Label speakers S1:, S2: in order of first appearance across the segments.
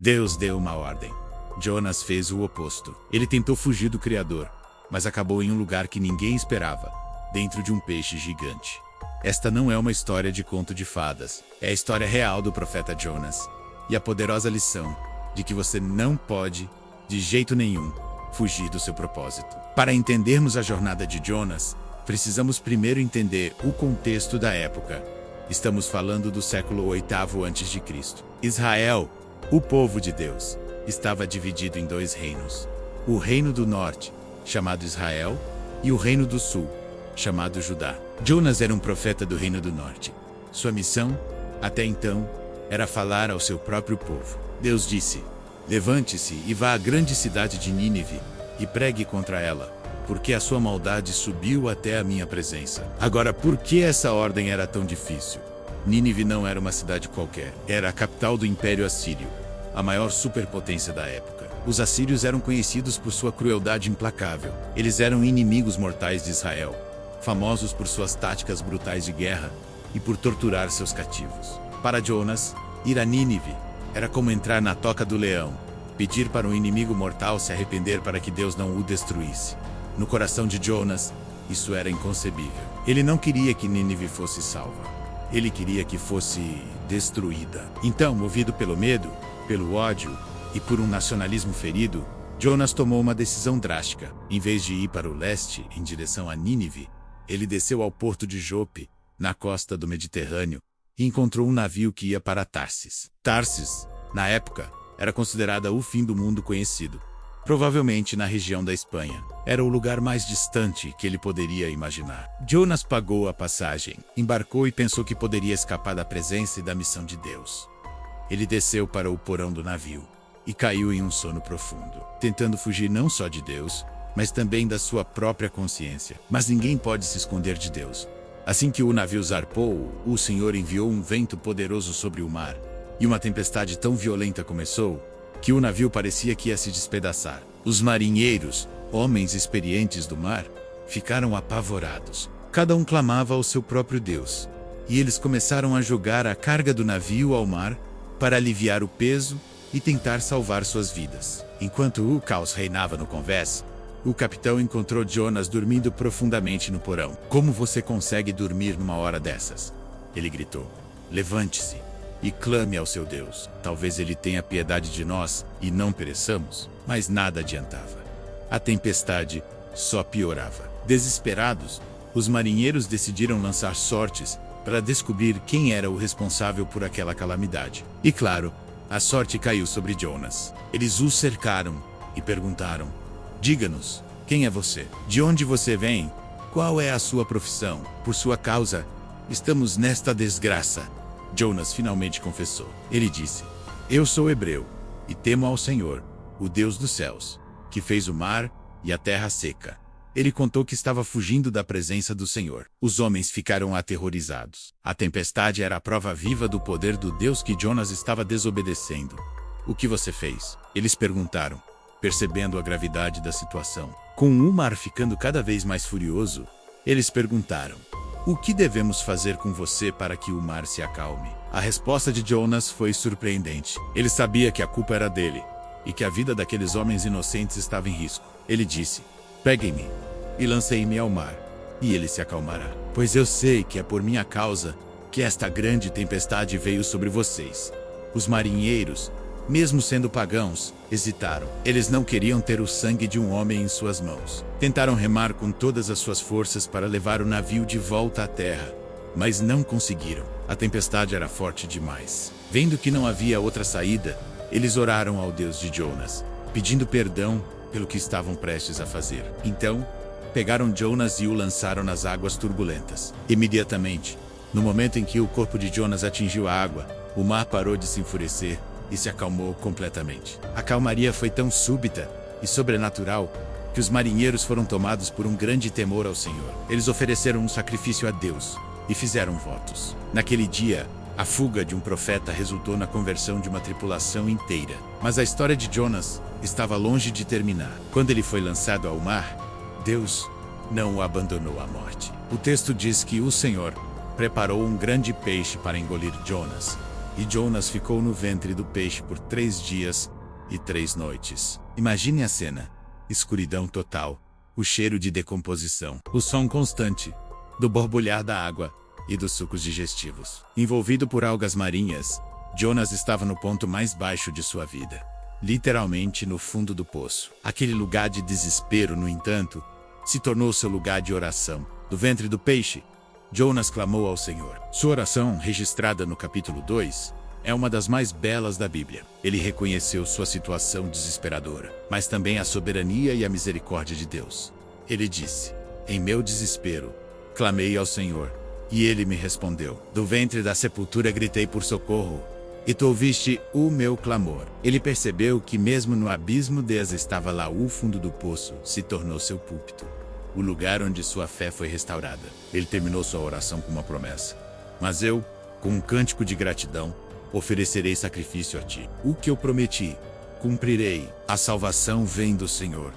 S1: Deus deu uma ordem. Jonas fez o oposto. Ele tentou fugir do Criador, mas acabou em um lugar que ninguém esperava, dentro de um peixe gigante. Esta não é uma história de conto de fadas. É a história real do profeta Jonas. E a poderosa lição de que você não pode, de jeito nenhum, fugir do seu propósito. Para entendermos a jornada de Jonas, precisamos primeiro entender o contexto da época. Estamos falando do século VIII a.C. Israel, o povo de Deus, estava dividido em dois reinos. O reino do norte, chamado Israel, e o reino do sul, chamado Judá. Jonas era um profeta do reino do norte. Sua missão, até então, era falar ao seu próprio povo. Deus disse: levante-se e vá à grande cidade de Nínive e pregue contra ela, porque a sua maldade subiu até a minha presença. Agora, por que essa ordem era tão difícil? Nínive não era uma cidade qualquer. Era a capital do Império Assírio, a maior superpotência da época. Os assírios eram conhecidos por sua crueldade implacável. Eles eram inimigos mortais de Israel, famosos por suas táticas brutais de guerra e por torturar seus cativos. Para Jonas, ir a Nínive era como entrar na toca do leão, pedir para um inimigo mortal se arrepender para que Deus não o destruísse. No coração de Jonas, isso era inconcebível. Ele não queria que Nínive fosse salva. Ele queria que fosse destruída. Então, movido pelo medo, pelo ódio e por um nacionalismo ferido, Jonas tomou uma decisão drástica. Em vez de ir para o leste, em direção a Nínive, ele desceu ao porto de Jope, na costa do Mediterrâneo, e encontrou um navio que ia para Tarsis. Tarsis, na época, era considerada o fim do mundo conhecido. Provavelmente na região da Espanha. Era o lugar mais distante que ele poderia imaginar. Jonas pagou a passagem, embarcou e pensou que poderia escapar da presença e da missão de Deus. Ele desceu para o porão do navio e caiu em um sono profundo, tentando fugir não só de Deus, mas também da sua própria consciência. Mas ninguém pode se esconder de Deus. Assim que o navio zarpou, o Senhor enviou um vento poderoso sobre o mar, e uma tempestade tão violenta começou que o navio parecia que ia se despedaçar. Os marinheiros, homens experientes do mar, ficaram apavorados. Cada um clamava ao seu próprio Deus, e eles começaram a jogar a carga do navio ao mar para aliviar o peso e tentar salvar suas vidas. Enquanto o caos reinava no convés, o capitão encontrou Jonas dormindo profundamente no porão. "Como você consegue dormir numa hora dessas?" ele gritou. "Levante-se e clame ao seu Deus. Talvez ele tenha piedade de nós e não pereçamos." Mas nada adiantava. A tempestade só piorava. Desesperados, os marinheiros decidiram lançar sortes para descobrir quem era o responsável por aquela calamidade. E claro, a sorte caiu sobre Jonas. Eles o cercaram e perguntaram: "Diga-nos, quem é você? De onde você vem? Qual é a sua profissão? Por sua causa, estamos nesta desgraça." Jonas finalmente confessou. Ele disse: "Eu sou hebreu e temo ao Senhor, o Deus dos céus, que fez o mar e a terra seca." Ele contou que estava fugindo da presença do Senhor. Os homens ficaram aterrorizados. A tempestade era a prova viva do poder do Deus que Jonas estava desobedecendo. "O que você fez?" eles perguntaram, percebendo a gravidade da situação. Com o mar ficando cada vez mais furioso, eles perguntaram: "O que devemos fazer com você para que o mar se acalme?" A resposta de Jonas foi surpreendente. Ele sabia que a culpa era dele e que a vida daqueles homens inocentes estava em risco. Ele disse: "Peguem-me e lancei-me ao mar, e ele se acalmará. Pois eu sei que é por minha causa que esta grande tempestade veio sobre vocês." Os marinheiros, mesmo sendo pagãos, hesitaram. Eles não queriam ter o sangue de um homem em suas mãos. Tentaram remar com todas as suas forças para levar o navio de volta à terra, mas não conseguiram. A tempestade era forte demais. Vendo que não havia outra saída, eles oraram ao Deus de Jonas, pedindo perdão pelo que estavam prestes a fazer. Então, pegaram Jonas e o lançaram nas águas turbulentas. Imediatamente, no momento em que o corpo de Jonas atingiu a água, o mar parou de se enfurecer e se acalmou completamente. A calmaria foi tão súbita e sobrenatural que os marinheiros foram tomados por um grande temor ao Senhor. Eles ofereceram um sacrifício a Deus e fizeram votos. Naquele dia, a fuga de um profeta resultou na conversão de uma tripulação inteira. Mas a história de Jonas estava longe de terminar. Quando ele foi lançado ao mar, Deus não o abandonou à morte. O texto diz que o Senhor preparou um grande peixe para engolir Jonas, e Jonas ficou no ventre do peixe por 3 dias e 3 noites. Imagine a cena: escuridão total, o cheiro de decomposição, o som constante do borbulhar da água e dos sucos digestivos. Envolvido por algas marinhas, Jonas estava no ponto mais baixo de sua vida, literalmente no fundo do poço. Aquele lugar de desespero, no entanto, se tornou seu lugar de oração. Do ventre do peixe, Jonas clamou ao Senhor. Sua oração, registrada no capítulo 2, é uma das mais belas da Bíblia. Ele reconheceu sua situação desesperadora, mas também a soberania e a misericórdia de Deus. Ele disse: "Em meu desespero, clamei ao Senhor, e ele me respondeu. Do ventre da sepultura gritei por socorro, e tu ouviste o meu clamor." Ele percebeu que mesmo no abismo Deus estava lá. O fundo do poço se tornou seu púlpito, o lugar onde sua fé foi restaurada. Ele terminou sua oração com uma promessa: "Mas eu, com um cântico de gratidão, oferecerei sacrifício a ti. O que eu prometi, cumprirei. A salvação vem do Senhor."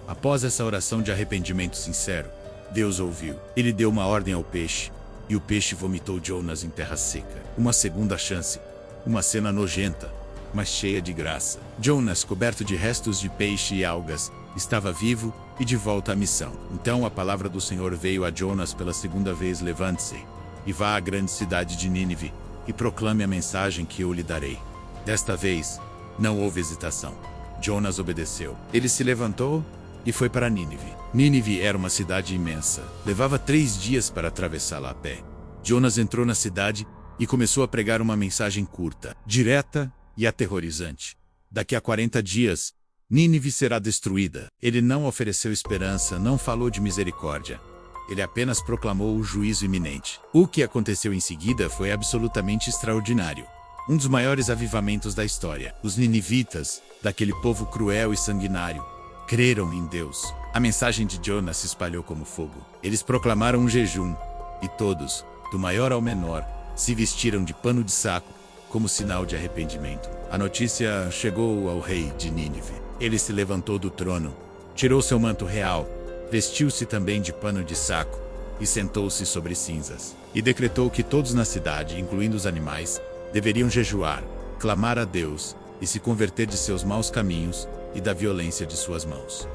S1: Após essa oração de arrependimento sincero, Deus ouviu. Ele deu uma ordem ao peixe, e o peixe vomitou Jonas em terra seca. Uma segunda chance. Uma cena nojenta, mas cheia de graça. Jonas, coberto de restos de peixe e algas, estava vivo e de volta à missão. Então a palavra do Senhor veio a Jonas pela segunda vez: "Levante-se e vá à grande cidade de Nínive e proclame a mensagem que eu lhe darei." Desta vez, não houve hesitação. Jonas obedeceu. Ele se levantou e foi para Nínive. Nínive era uma cidade imensa. Levava 3 dias para atravessá-la a pé. Jonas entrou na cidade e começou a pregar uma mensagem curta, direta e aterrorizante. Daqui a 40 dias, Nínive será destruída. Ele não ofereceu esperança, não falou de misericórdia. Ele apenas proclamou o juízo iminente. O que aconteceu em seguida foi absolutamente extraordinário. Um dos maiores avivamentos da história. Os ninivitas, daquele povo cruel e sanguinário, creram em Deus. A mensagem de Jonas se espalhou como fogo. Eles proclamaram um jejum, e todos, do maior ao menor, se vestiram de pano de saco, como sinal de arrependimento. A notícia chegou ao rei de Nínive. Ele se levantou do trono, tirou seu manto real, vestiu-se também de pano de saco, e sentou-se sobre cinzas. E decretou que todos na cidade, incluindo os animais, deveriam jejuar, clamar a Deus, e se converter de seus maus caminhos e da violência de suas mãos.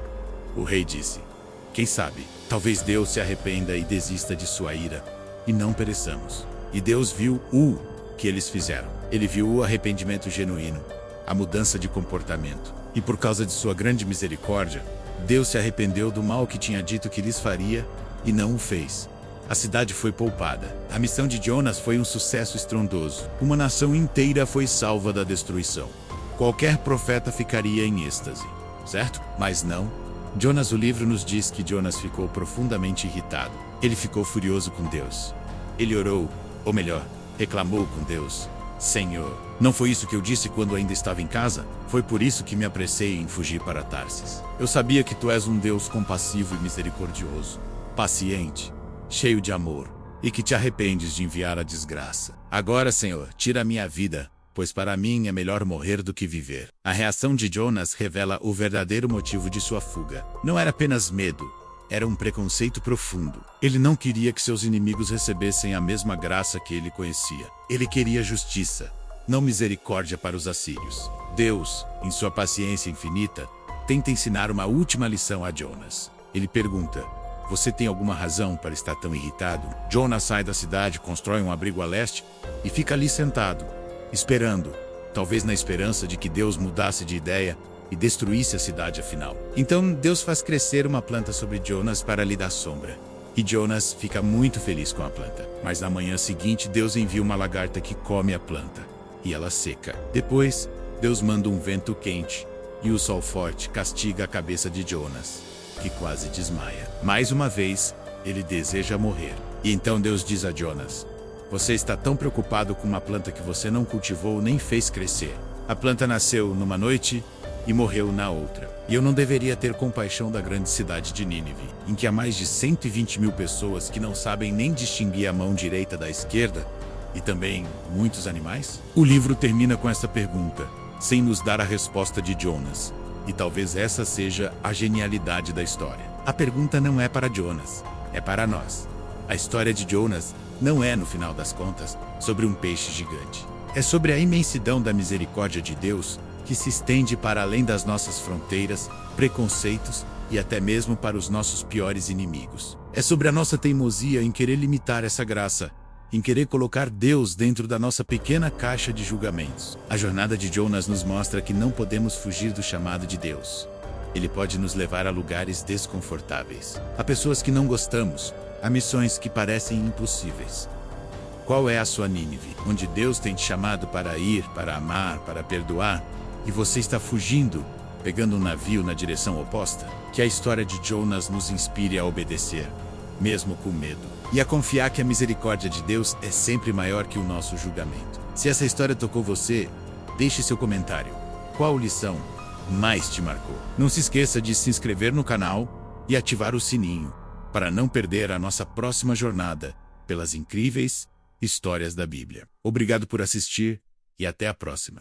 S1: O rei disse: "Quem sabe, talvez Deus se arrependa e desista de sua ira, e não pereçamos." E Deus viu o que eles fizeram. Ele viu o arrependimento genuíno, a mudança de comportamento. E por causa de sua grande misericórdia, Deus se arrependeu do mal que tinha dito que lhes faria, e não o fez. A cidade foi poupada. A missão de Jonas foi um sucesso estrondoso. Uma nação inteira foi salva da destruição. Qualquer profeta ficaria em êxtase, certo? Mas não. Jonas, o livro nos diz que Jonas ficou profundamente irritado. Ele ficou furioso com Deus. Ele orou, ou melhor, reclamou com Deus: "Senhor, não foi isso que eu disse quando ainda estava em casa? Foi por isso que me apressei em fugir para Tarsis. Eu sabia que tu és um Deus compassivo e misericordioso, paciente, cheio de amor, e que te arrependes de enviar a desgraça. Agora, Senhor, tira a minha vida, pois para mim é melhor morrer do que viver." A reação de Jonas revela o verdadeiro motivo de sua fuga. Não era apenas medo, era um preconceito profundo. Ele não queria que seus inimigos recebessem a mesma graça que ele conhecia. Ele queria justiça, não misericórdia para os assírios. Deus, em sua paciência infinita, tenta ensinar uma última lição a Jonas. Ele pergunta: "Você tem alguma razão para estar tão irritado?" Jonas sai da cidade, constrói um abrigo a leste e fica ali sentado, esperando, talvez na esperança de que Deus mudasse de ideia e destruísse a cidade afinal. Então Deus faz crescer uma planta sobre Jonas para lhe dar sombra. E Jonas fica muito feliz com a planta. Mas na manhã seguinte Deus envia uma lagarta que come a planta, e ela seca. Depois, Deus manda um vento quente, e o sol forte castiga a cabeça de Jonas, que quase desmaia. Mais uma vez, ele deseja morrer. E então Deus diz a Jonas: "Você está tão preocupado com uma planta que você não cultivou nem fez crescer. A planta nasceu numa noite e morreu na outra. E eu não deveria ter compaixão da grande cidade de Nínive, em que há mais de 120 mil pessoas que não sabem nem distinguir a mão direita da esquerda, e também muitos animais?" O livro termina com essa pergunta, sem nos dar a resposta de Jonas. E talvez essa seja a genialidade da história. A pergunta não é para Jonas, é para nós. A história de Jonas não é, no final das contas, sobre um peixe gigante. É sobre a imensidão da misericórdia de Deus, que se estende para além das nossas fronteiras, preconceitos e até mesmo para os nossos piores inimigos. É sobre a nossa teimosia em querer limitar essa graça, em querer colocar Deus dentro da nossa pequena caixa de julgamentos. A jornada de Jonas nos mostra que não podemos fugir do chamado de Deus. Ele pode nos levar a lugares desconfortáveis, a pessoas que não gostamos, a missões que parecem impossíveis. Qual é a sua Nínive, onde Deus tem te chamado para ir, para amar, para perdoar, e você está fugindo, pegando um navio na direção oposta? Que a história de Jonas nos inspire a obedecer, mesmo com medo, e a confiar que a misericórdia de Deus é sempre maior que o nosso julgamento. Se essa história tocou você, deixe seu comentário. Qual lição mais te marcou? Não se esqueça de se inscrever no canal e ativar o sininho, para não perder a nossa próxima jornada pelas incríveis histórias da Bíblia. Obrigado por assistir e até a próxima.